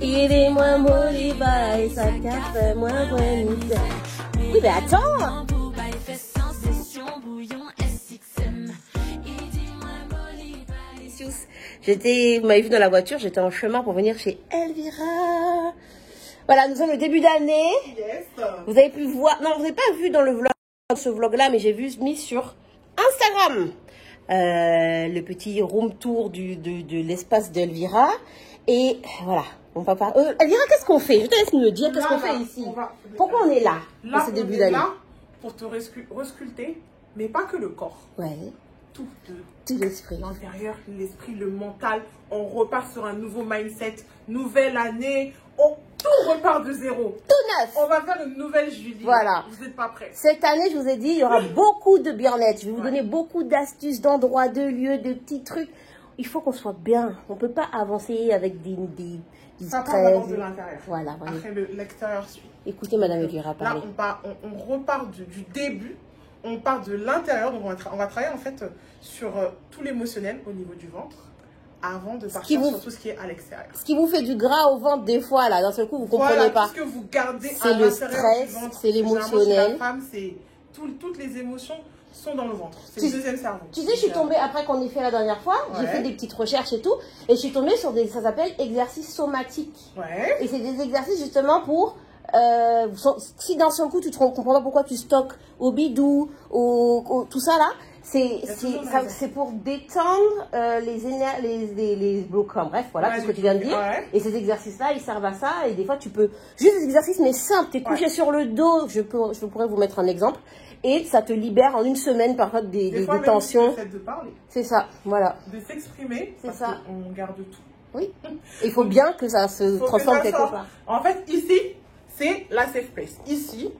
Il est moins moliba et sa café moins bonita. Oui, mais attends! Vous m'avez vu dans la voiture, j'étais en chemin pour venir chez Elvira. Voilà, nous sommes le début d'année. Yes. Vous avez pu voir, non, vous n'avez pas vu dans le vlog, ce vlog-là, mais j'ai mis sur Instagram le petit room tour de l'espace d'Elvira. Et voilà, on va pas. Elvira, qu'est-ce qu'on fait? Je te laisse nous le dire, qu'est-ce qu'on fait ici? Pourquoi on est là pour ce début d'année? Là pour te resculpter, mais pas que le corps. Ouais. Tout l'esprit. L'intérieur, l'esprit, le mental. On repart sur un nouveau mindset. Nouvelle année. Tout repart de zéro. Tout neuf. On va faire une nouvelle Julie. Voilà. Vous n'êtes pas prêts. Cette année, je vous ai dit, il y aura beaucoup de bien-être. Je vais vous donner beaucoup d'astuces, d'endroits, de lieux, de petits trucs. Il faut qu'on soit bien. On ne peut pas avancer avec des ça part d'abord de l'intérieur. Voilà. Après, l'extérieur suit. Écoutez, Madame Elvira, parler. Là, on repart du début. On part de l'intérieur, donc on va travailler en fait sur tout l'émotionnel au niveau du ventre avant de partir sur tout ce qui est à l'extérieur. Ce qui vous fait du gras au ventre des fois, là, d'un seul coup, vous ne comprenez pas. Tout ce que vous gardez à c'est le stress, c'est l'émotionnel. La femme, toutes les émotions sont dans le ventre. C'est le deuxième cerveau. Tu sais, je suis tombée, après qu'on ait fait la dernière fois, j'ai fait des petites recherches et tout, et je suis tombée sur ça s'appelle exercices somatiques. Ouais. Et c'est des exercices justement pour... si d'un seul coup tu ne comprends pas pourquoi tu stockes au bidou, tout ça là, c'est pour détendre les blocs, bref, voilà, tout ce que tu viens de dire. Ouais. Et ces exercices-là, ils servent à ça. Et des fois, tu peux... Juste des exercices, mais simples. Tu es couché sur le dos, je pourrais vous mettre un exemple. Et ça te libère en une semaine, par contre, des tensions. Le fait de parler. C'est ça, voilà. De s'exprimer, c'est ça. On garde tout. Oui. Il faut bien que ça se transforme quelque part. En fait, ici... c'est la safe place. Ici,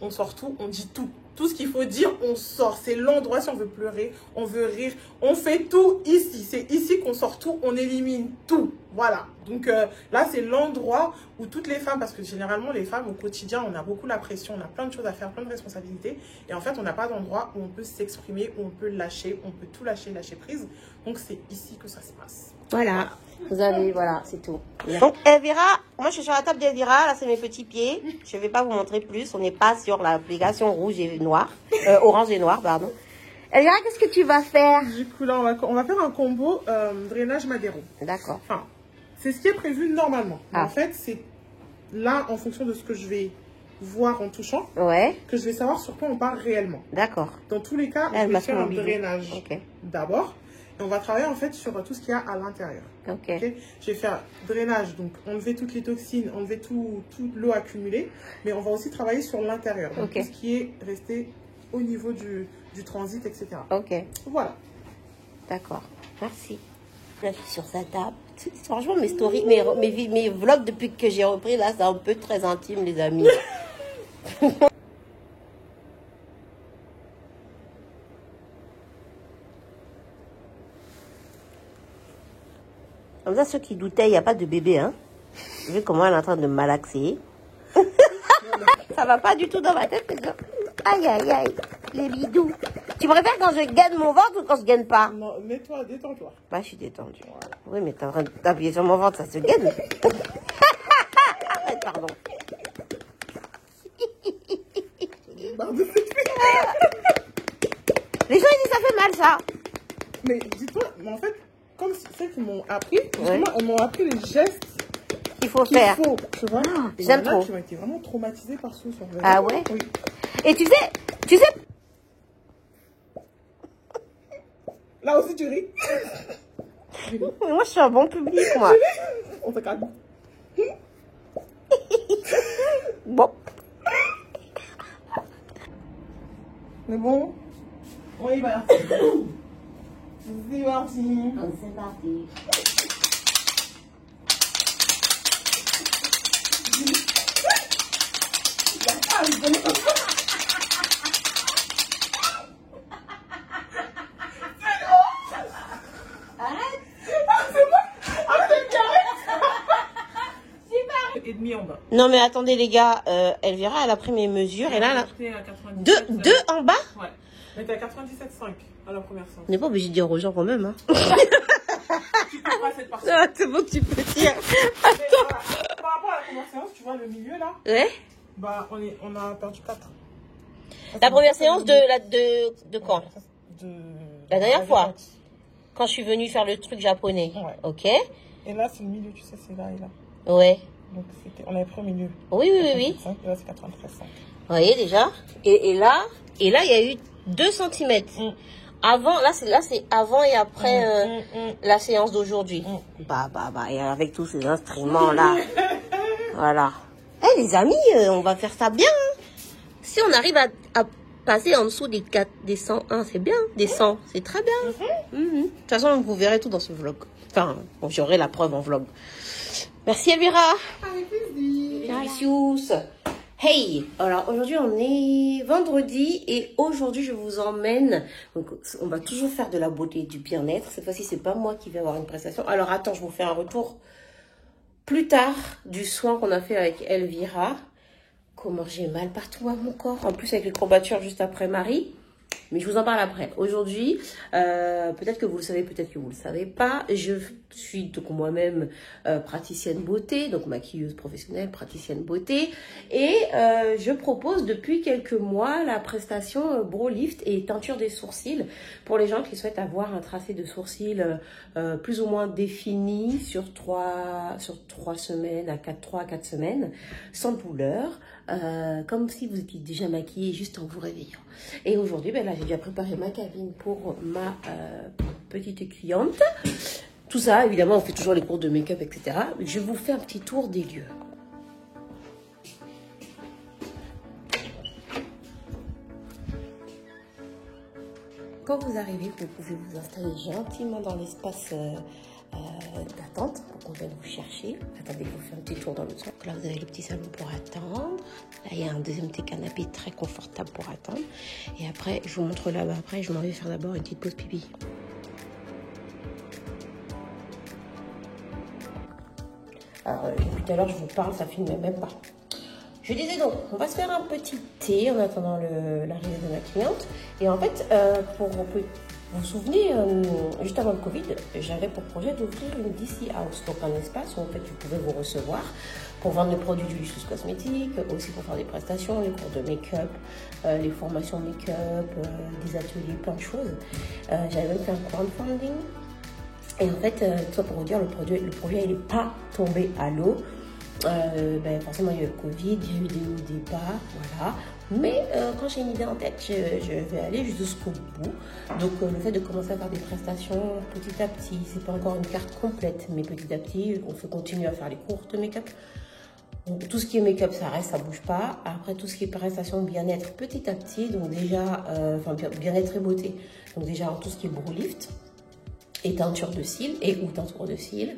on sort tout, on dit tout. Tout ce qu'il faut dire, on sort. C'est l'endroit si on veut pleurer, on veut rire. On fait tout ici. C'est ici qu'on sort tout, on élimine tout. Voilà. Donc là, c'est l'endroit où toutes les femmes, parce que généralement, les femmes, au quotidien, on a beaucoup la pression, on a plein de choses à faire, plein de responsabilités. Et en fait, on n'a pas d'endroit où on peut s'exprimer, où on peut lâcher, on peut tout lâcher, lâcher prise. Donc, c'est ici que ça se passe. Voilà. Vous avez, voilà, c'est tout. Donc, Elvira, moi je suis sur la table d'Elvira, là c'est mes petits pieds. Je ne vais pas vous montrer plus, on n'est pas sur l'application rouge et noir, orange et noir, pardon. Elvira, qu'est-ce que tu vas faire? Du coup, là, on va faire un combo drainage Madero. D'accord. Enfin, c'est ce qui est prévu normalement. Ah. En fait, c'est là, en fonction de ce que je vais voir en touchant, que je vais savoir sur quoi on part réellement. D'accord. Dans tous les cas, je vais faire un drainage d'abord. Et on va travailler en fait sur tout ce qu'il y a à l'intérieur. Okay. Je vais faire drainage, donc enlever toutes les toxines, enlever toute l'eau accumulée. Mais on va aussi travailler sur l'intérieur. Donc tout ce qui est resté au niveau du transit, etc. Ok. Voilà. D'accord. Merci. Là, je suis sur sa table. Franchement, mes stories, mes vlogs depuis que j'ai repris, là, c'est un peu très intime, les amis. Comme ça, ceux qui doutaient, il n'y a pas de bébé, hein. Vous voyez comment elle est en train de malaxer. Ça va pas du tout dans ma tête. Aïe, aïe, aïe. Les bidous. Tu préfères quand je gaine mon ventre ou quand je gaine pas? Non, mets-toi, détends-toi. Bah, je suis détendue. Voilà. Oui, mais t'es en train d'appuyer sur mon ventre, ça se gaine. Arrête, pardon. Les gens, ils disent ça fait mal, ça. Mais dis-toi, mais en fait, comme celles qui m'ont appris, justement, elles m'ont appris les gestes qu'il faut faire. Tu vois, j'aime trop. Qui ont été vraiment traumatisés par ce genre. Ah ouais? Oui. Et tu sais. Là aussi, tu ris. Moi, je suis un bon public, moi. On te calme. Bon. Mais bon, on y va. C'est parti. C'est parti. Et demi en bas. Non mais attendez les gars, Elvira elle a pris mes mesures et là, deux en bas. Ouais. Mais t'es à 97,5. à la première séance. On n'est pas obligé de dire aux gens quand même. Hein. Tu couperas cette partie. Ah, c'est bon, tu peux dire. Attends. Par rapport à la première séance, tu vois le milieu là. Ouais. Bah, on a perdu 4. La première séance de quand? La dernière fois. Quand je suis venue faire le truc japonais. Ouais. Ok. Et là, c'est le milieu, tu sais, c'est là et là. Ouais. Donc, on avait pris au milieu. Oui. Et là, c'est 93,5. Vous voyez déjà. Et là, il y a eu 2 cm. Avant, là, c'est avant et après la séance d'aujourd'hui. Bah, et avec tous ces instruments-là. Voilà. Eh, les amis, on va faire ça bien. Hein. Si on arrive à passer en dessous des 101, c'est bien. Des 100, c'est très bien. De toute façon, vous verrez tout dans ce vlog. Enfin, bon, j'aurai la preuve en vlog. Merci, Elvira. Avec plaisir. Gracious. Hey, alors aujourd'hui on est vendredi et aujourd'hui je vous emmène, donc on va toujours faire de la beauté et du bien-être. Cette fois-ci c'est pas moi qui vais avoir une prestation. Alors attends, je vous fais un retour plus tard du soin qu'on a fait avec Elvira. Comment j'ai mal partout à mon corps, en plus avec les courbatures juste après Marie. Mais je vous en parle après. Aujourd'hui, peut-être que vous le savez, peut-être que vous le savez pas. Je suis donc moi-même praticienne beauté, donc maquilleuse professionnelle, praticienne beauté. Et je propose depuis quelques mois la prestation Brow Lift et teinture des sourcils pour les gens qui souhaitent avoir un tracé de sourcils plus ou moins défini sur 3 semaines à 3 à 4 semaines, sans douleur. Comme si vous étiez déjà maquillé juste en vous réveillant. Et aujourd'hui, ben là, j'ai déjà préparé ma cabine pour ma petite cliente. Tout ça, évidemment, on fait toujours les cours de make-up, etc. Je vous fais un petit tour des lieux. Quand vous arrivez, vous pouvez vous installer gentiment dans l'espace d'attente pour qu'on vienne vous chercher. Attendez, je vous fais un petit tour dans le sens. Là, vous avez le petit salon pour attendre. Là, il y a un deuxième petit canapé très confortable pour attendre. Et après, je vous montre là-bas. Après, je m'en vais faire d'abord une petite pause pipi. Alors, depuis tout à l'heure, je vous parle, ça filme même pas. Je disais donc, on va se faire un petit thé en attendant l'arrivée de ma cliente. Et en fait, vous vous souvenez, juste avant le Covid, j'avais pour projet d'ouvrir une DC House, donc un espace où en fait vous pouvez vous recevoir pour vendre des produits du luxe cosmétique, aussi pour faire des prestations, les cours de make-up, les formations make-up, des ateliers, plein de choses. J'avais même fait un crowdfunding. Et en fait, tout ça pour vous dire, le projet il n'est pas tombé à l'eau. Forcément, il y a eu le Covid, il y a eu des hauts, des bas, voilà. Mais quand j'ai une idée en tête, je vais aller jusqu'au bout. Donc, le fait de commencer à faire des prestations petit à petit, c'est pas encore une carte complète, mais petit à petit, on fait continuer à faire les cours de make-up. Donc, tout ce qui est make-up, ça reste, ça bouge pas. Après, tout ce qui est prestation bien-être, petit à petit, donc déjà, bien-être et beauté. Donc déjà, tout ce qui est Brow Lift et teinture de cils ou teinture de cils,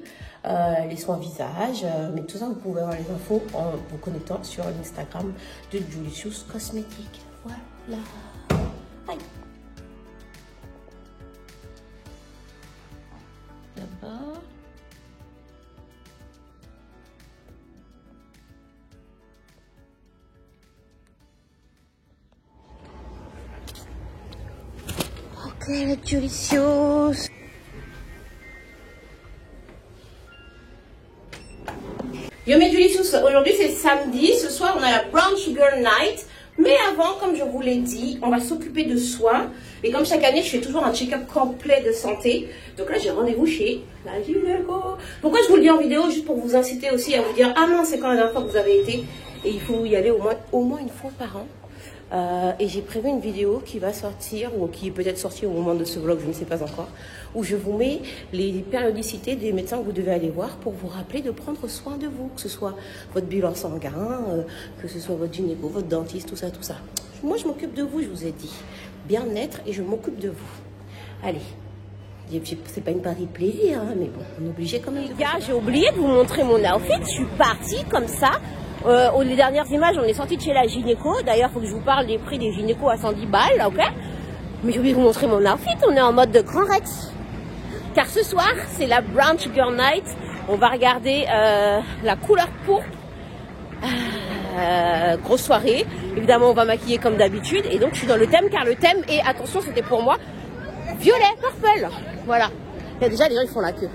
les soins visage, mais tout ça vous pouvez avoir les infos en vous connectant sur l'Instagram de Julicious Cosmétiques. Voilà. Aïe. D'abord. Ok, Julicious. Yo mes Julicious, aujourd'hui c'est samedi, ce soir on a la Brown Sugar Night. Mais avant, comme je vous l'ai dit, on va s'occuper de soi. Et comme chaque année, je fais toujours un check-up complet de santé. Donc là, j'ai rendez-vous chez la gynéco. Pourquoi je vous le dis en vidéo? Juste pour vous inciter aussi à vous dire, ah non, c'est quand la dernière fois que vous avez été. Et il faut y aller au moins une fois par an. Et j'ai prévu une vidéo qui va sortir, ou qui est peut-être sortie au moment de ce vlog, je ne sais pas encore, où je vous mets les périodicités des médecins que vous devez aller voir pour vous rappeler de prendre soin de vous, que ce soit votre bilan sanguin, que ce soit votre gynéco, votre dentiste, tout ça, tout ça. Moi, je m'occupe de vous, je vous ai dit. Bien-être et je m'occupe de vous. Allez. C'est pas une partie de plaisir, hein, mais bon, on est obligé quand même. Les gars, j'ai oublié de vous montrer mon outfit. Je suis partie comme ça. Les dernières images, on est sorti de chez la gynéco. D'ailleurs, il faut que je vous parle des prix des gynécos à 110 balles, ok? Mais j'ai oublié de vous montrer mon outfit. On est en mode de Grand Rex. Car ce soir, c'est la Brown Sugar Night. On va regarder la couleur pourpre. Grosse soirée. Évidemment, on va maquiller comme d'habitude. Et donc, je suis dans le thème, car le thème, et attention, c'était pour moi, violet, purple. Voilà. Il y a déjà les gens qui font la queue.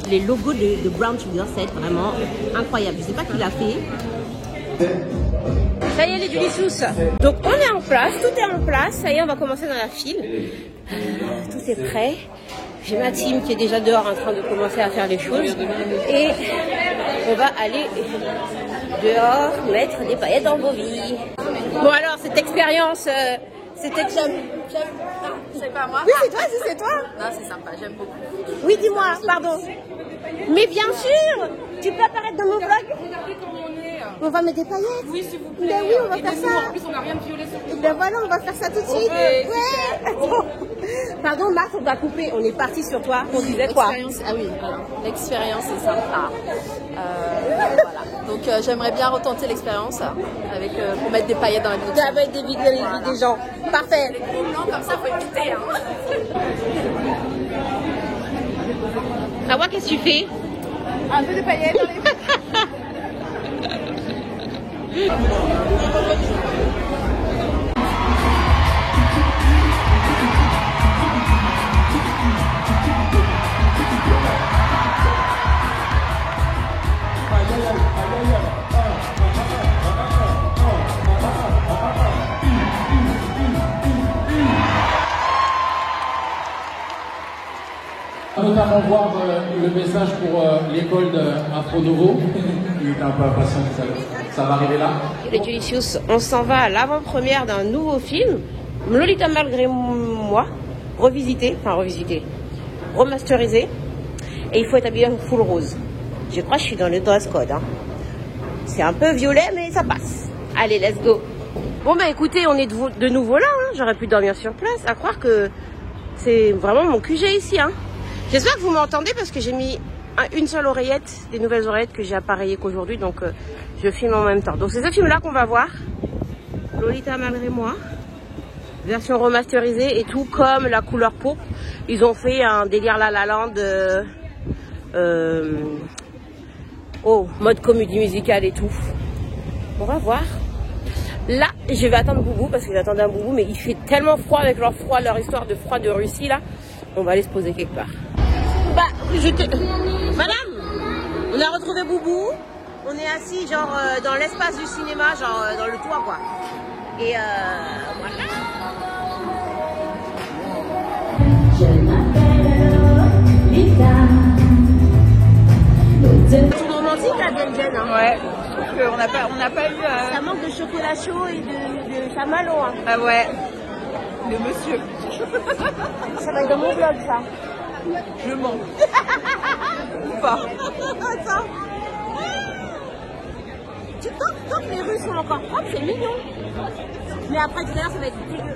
Les logos de Brown Sugar, c'est vraiment incroyable. Je sais pas qui l'a fait. Ça y est, les Delicious. Donc on est en place, tout est en place. Ça y est, on va commencer dans la file. Tout est prêt. J'ai ma team qui est déjà dehors en train de commencer à faire les choses. Et on va aller dehors mettre des paillettes dans vos vies. Bon alors, cette expérience, c'était... C'est pas moi? Oui, c'est toi, c'est toi. Non, c'est sympa, j'aime beaucoup. Oui, dis-moi, pardon. Mais bien sûr, tu peux apparaître dans mon vlog. Regardez comment on est. On va mettre des paillettes. Oui, s'il vous plaît. Ben oui, on va faire ça. En plus, on n'a rien de violet sur Et ben voilà, on va faire ça tout de suite. Ouais. Pardon, Marc, on va couper. On est parti sur toi. On disait quoi? Ah oui, l'expérience est sympa. Voilà. Donc j'aimerais bien retenter l'expérience avec pour mettre des paillettes dans la vidéo. Avec des vidéos des gens. Parfait. Les gros blancs comme ça, faut éviter. Hawa, qu'est-ce que tu fais? Un peu de paillettes dans les Notamment voir le message pour l'école d'Afro Novo. Il est un peu impatient que ça va arriver là. Les Delicious, on s'en va à l'avant-première d'un nouveau film, Lolita malgré moi, revisité, remasterisé, et il faut être habillé en full rose. Je crois que je suis dans le dress code. Hein. C'est un peu violet, mais ça passe. Allez, let's go. Bon bah écoutez, on est de nouveau là. Hein. J'aurais pu dormir sur place. À croire que c'est vraiment mon QG ici. Hein. J'espère que vous m'entendez parce que j'ai mis une seule oreillette, des nouvelles oreillettes que j'ai appareillées qu'aujourd'hui, donc je filme en même temps. Donc c'est ce film là qu'on va voir, Lolita malgré moi, version remasterisée et tout comme la couleur pourpre. Ils ont fait un délire La La Land, mode comédie musicale et tout. On va voir. Là, je vais attendre Boubou parce que j'attendais un Boubou, mais il fait tellement froid avec leur histoire de froid de Russie là. On va aller se poser quelque part. Bah, Madame, on a retrouvé Boubou. On est assis genre dans l'espace du cinéma, genre dans le toit quoi. Et voilà. C'est une romantique la Belgienne. Hein. Ouais, je trouve qu'on n'a pas eu... Ça manque de chocolat chaud et de chamallow. Hein. Ah ouais, le monsieur. Ça va être dans mon vlog ça. Je mens. Ou pas. Attends. Tant que les rues sont encore propres, c'est mignon. Mais après tout à l'heure, ça va être dégueu.